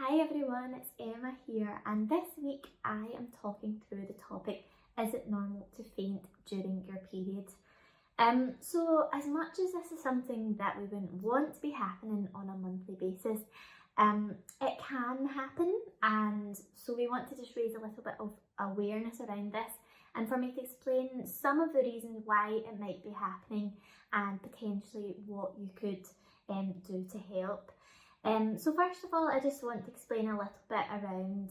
Hi everyone, it's Emma here, and this week I am talking through the topic, is it normal to faint during your period? So as much as this is something that we wouldn't want to be happening on a monthly basis, it can happen, and so we want to just raise a little bit of awareness around this and for me to explain some of the reasons why it might be happening and potentially what you could do to help. So first of all, I just want to explain a little bit around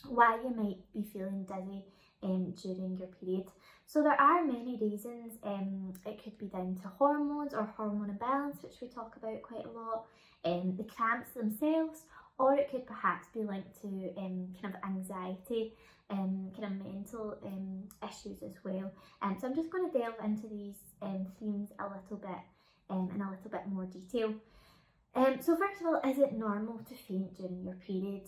why you might be feeling dizzy during your period. So there are many reasons. It could be down to hormones or hormone imbalance, which we talk about quite a lot, the cramps themselves, or it could perhaps be linked to kind of anxiety, kind of mental issues as well. So I'm just going to delve into these themes a little bit in a little bit more detail. So first of all, is it normal to faint during your period?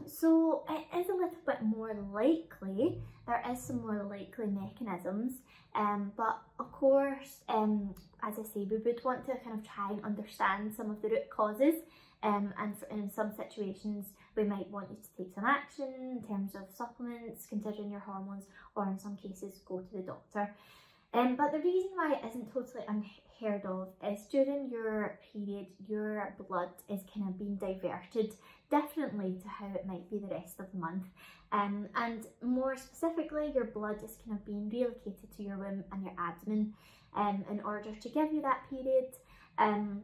So it is a little bit more likely, there is some more likely mechanisms, but of course, as I say, we would want to kind of try and understand some of the root causes, and in some situations we might want you to take some action in terms of supplements, considering your hormones, or in some cases go to the doctor. But the reason why it isn't totally unheard of is during your period, your blood is kind of being diverted differently to how it might be the rest of the month. And more specifically, your blood is kind of being relocated to your womb and your abdomen in order to give you that period and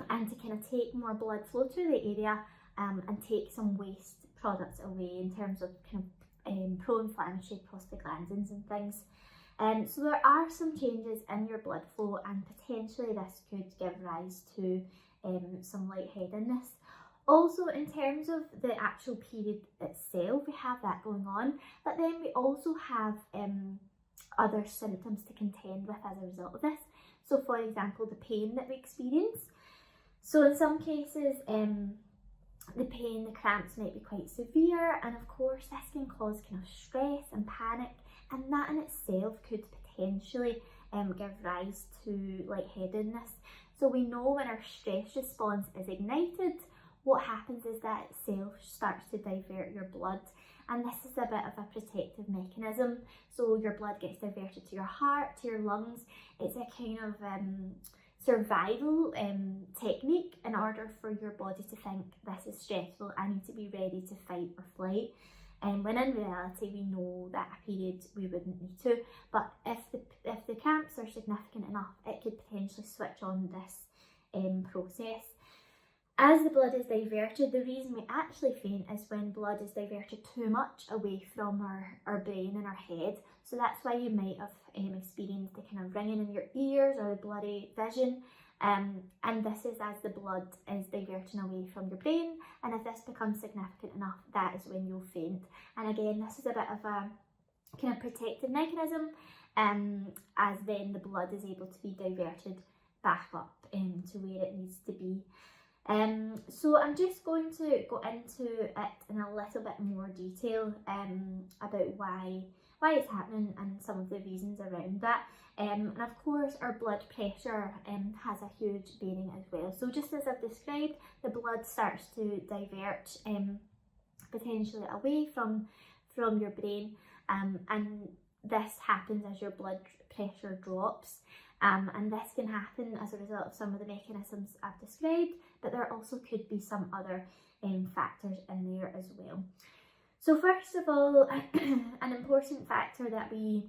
to kind of take more blood flow through the area and take some waste products away in terms of kind of pro-inflammatory prostaglandins and things. So there are some changes in your blood flow, and potentially this could give rise to some lightheadedness. Also, in terms of the actual period itself, we have that going on, but then we also have other symptoms to contend with as a result of this. So for example, the pain that we experience. So in some cases, the pain, the cramps might be quite severe, and of course this can cause kind of stress and panic, and that in itself could potentially give rise to lightheadedness. So we know when our stress response is ignited, what happens is that itself starts to divert your blood, and this is a bit of a protective mechanism. So your blood gets diverted to your heart, to your lungs. It's a kind of survival technique in order for your body to think, this is stressful, I need to be ready to fight or flight. When in reality we know that a period we wouldn't need to, but if the cramps are significant enough, it could potentially switch on this process. As the blood is diverted, the reason we actually faint is when blood is diverted too much away from our brain and our head. So that's why you might have experienced the kind of ringing in your ears or the blurry vision. And this is as the blood is diverting away from your brain, and if this becomes significant enough, that is when you'll faint. And again, this is a bit of a kind of protective mechanism, as then the blood is able to be diverted back up to where it needs to be. So I'm just going to go into it in a little bit more detail about why it's happening and some of the reasons around that. And of course our blood pressure has a huge bearing as well. So just as I've described, the blood starts to divert potentially away from your brain, and this happens as your blood pressure drops. And this can happen as a result of some of the mechanisms I've described, but there also could be some other factors in there as well. So first of all, an important factor that we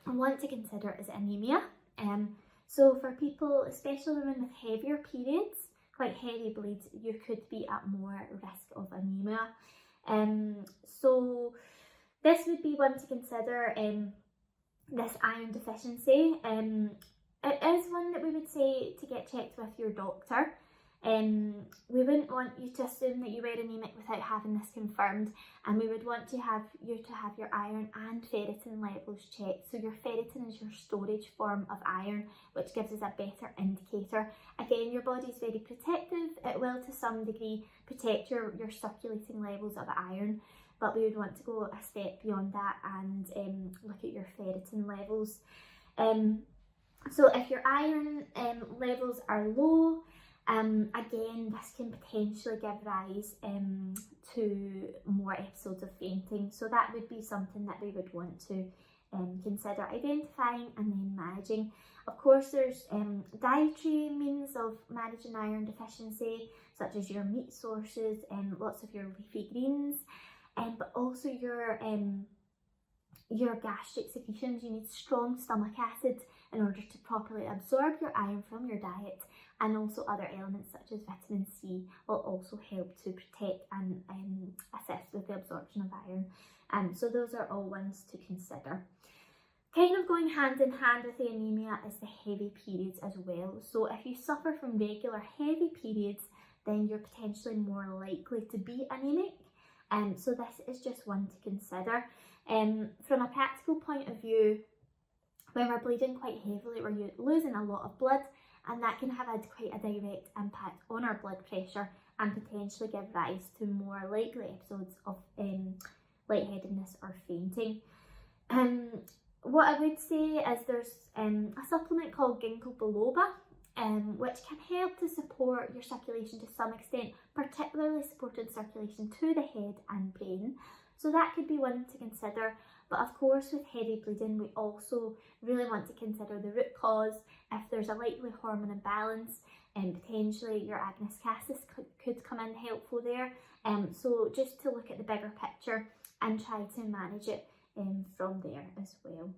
want to consider is anemia. So for people, especially women with heavier periods, quite heavy bleeds, you could be at more risk of anemia. So this would be one to consider, this iron deficiency. It is one that we would say to get checked with your doctor. We wouldn't want you to assume that you were anemic without having this confirmed, and we would want to have your iron and ferritin levels checked. So your ferritin is your storage form of iron, which gives us a better indicator. Again, your body is very protective. It will to some degree protect your circulating levels of iron, but we would want to go a step beyond that and look at your ferritin levels. So if your iron levels are low, Again, this can potentially give rise to more episodes of fainting, so that would be something that we would want to consider identifying and then managing. Of course, there's dietary means of managing iron deficiency, such as your meat sources and lots of your leafy greens, but also your gastric secretions. You need strong stomach acid in order to properly absorb your iron from your diet, and also other elements such as vitamin C will also help to protect and assist with the absorption of iron. So those are all ones to consider. Kind of going hand in hand with the anemia is the heavy periods as well. So if you suffer from regular heavy periods, then you're potentially more likely to be anemic. So this is just one to consider. From a practical point of view, when we're bleeding quite heavily, we're losing a lot of blood, and that can have quite a direct impact on our blood pressure and potentially give rise to more likely episodes of lightheadedness or fainting. What I would say is there's a supplement called ginkgo biloba, which can help to support your circulation to some extent, particularly supporting circulation to the head and brain. So that could be one to consider. But of course, with heavy bleeding, we also really want to consider the root cause. If there's a likely hormone imbalance, potentially your agonist cassis could come in helpful there. So just to look at the bigger picture and try to manage it from there as well.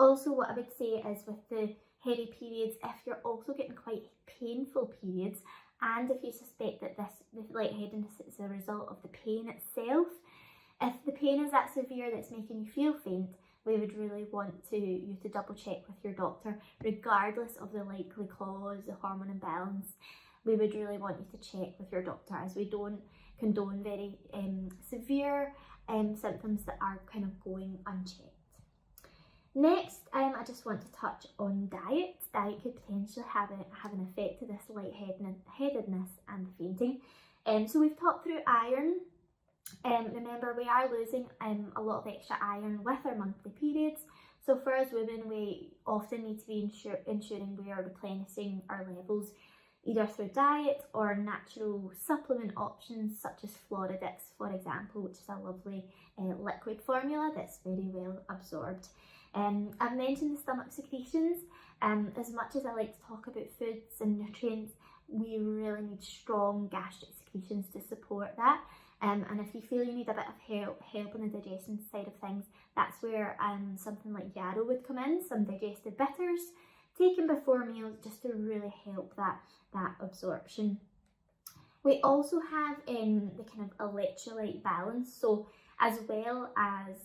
Also, what I would say is with the heavy periods, if you're also getting quite painful periods, and if you suspect that the lightheadedness is a result of the pain itself, if the pain is that severe that's making you feel faint, we would really want you to double check with your doctor, regardless of the likely cause, the hormone imbalance. We would really want you to check with your doctor, as we don't condone very severe symptoms that are kind of going unchecked. Next, I just want to touch on diet. Diet could potentially have an effect to this lightheadedness and fainting. So we've talked through iron. Remember, we are losing a lot of extra iron with our monthly periods. So for us women, we often need to be ensuring we are replenishing our levels either through diet or natural supplement options such as Floradix, for example, which is a lovely liquid formula that's very well absorbed. I've mentioned the stomach secretions. As much as I like to talk about foods and nutrients, we really need strong gastric secretions to support that. And if you feel you need a bit of help on the digestion side of things, that's where something like yarrow would come in, some digestive bitters taken before meals just to really help that absorption. We also have the kind of electrolyte balance, so as well as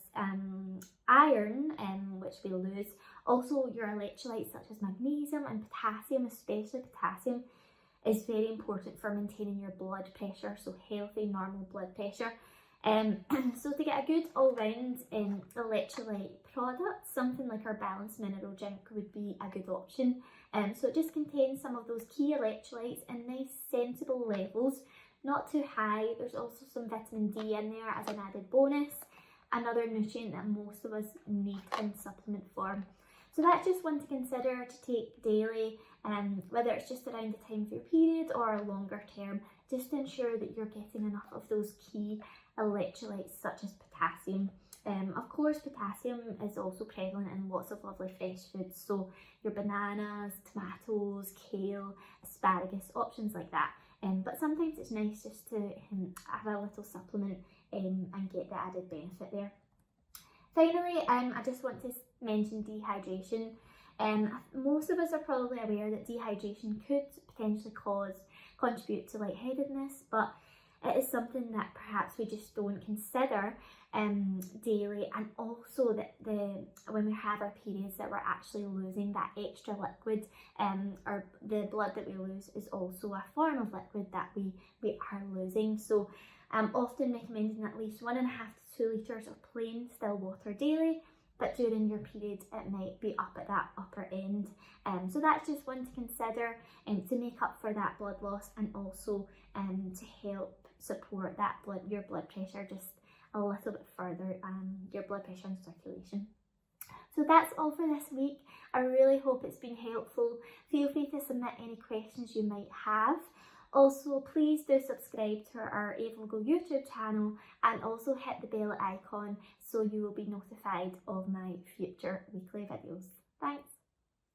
iron, which we lose, also your electrolytes such as magnesium and potassium, especially potassium, is very important for maintaining your blood pressure, so healthy, normal blood pressure. So to get a good all-round electrolyte product, something like our balanced mineral drink would be a good option. So it just contains some of those key electrolytes in nice sensible levels, not too high. There's also some vitamin D in there as an added bonus, another nutrient that most of us need in supplement form. So that's just one to consider to take daily, whether it's just around the time of your period or longer term, just to ensure that you're getting enough of those key electrolytes such as potassium. Of course, potassium is also prevalent in lots of lovely fresh foods, so your bananas, tomatoes, kale, asparagus, options like that. But sometimes it's nice just to have a little supplement and get the added benefit there. Finally, I just want to mention dehydration. Most of us are probably aware that dehydration could potentially contribute to lightheadedness, but it is something that perhaps we just don't consider daily, and also that when we have our periods that we're actually losing that extra liquid, or the blood that we lose is also a form of liquid that we are losing. So I'm often recommending at least 1.5 to 2 litres of plain still water daily, but during your periods it might be up at that upper end. So that's just one to consider to make up for that blood loss, and also to help support that your blood pressure just a little bit further, your blood pressure and circulation. So that's all for this week. I really hope it's been helpful. Feel free to submit any questions you might have. Also, please do subscribe to our Evolgo YouTube channel and also hit the bell icon so you will be notified of my future weekly videos. Thanks.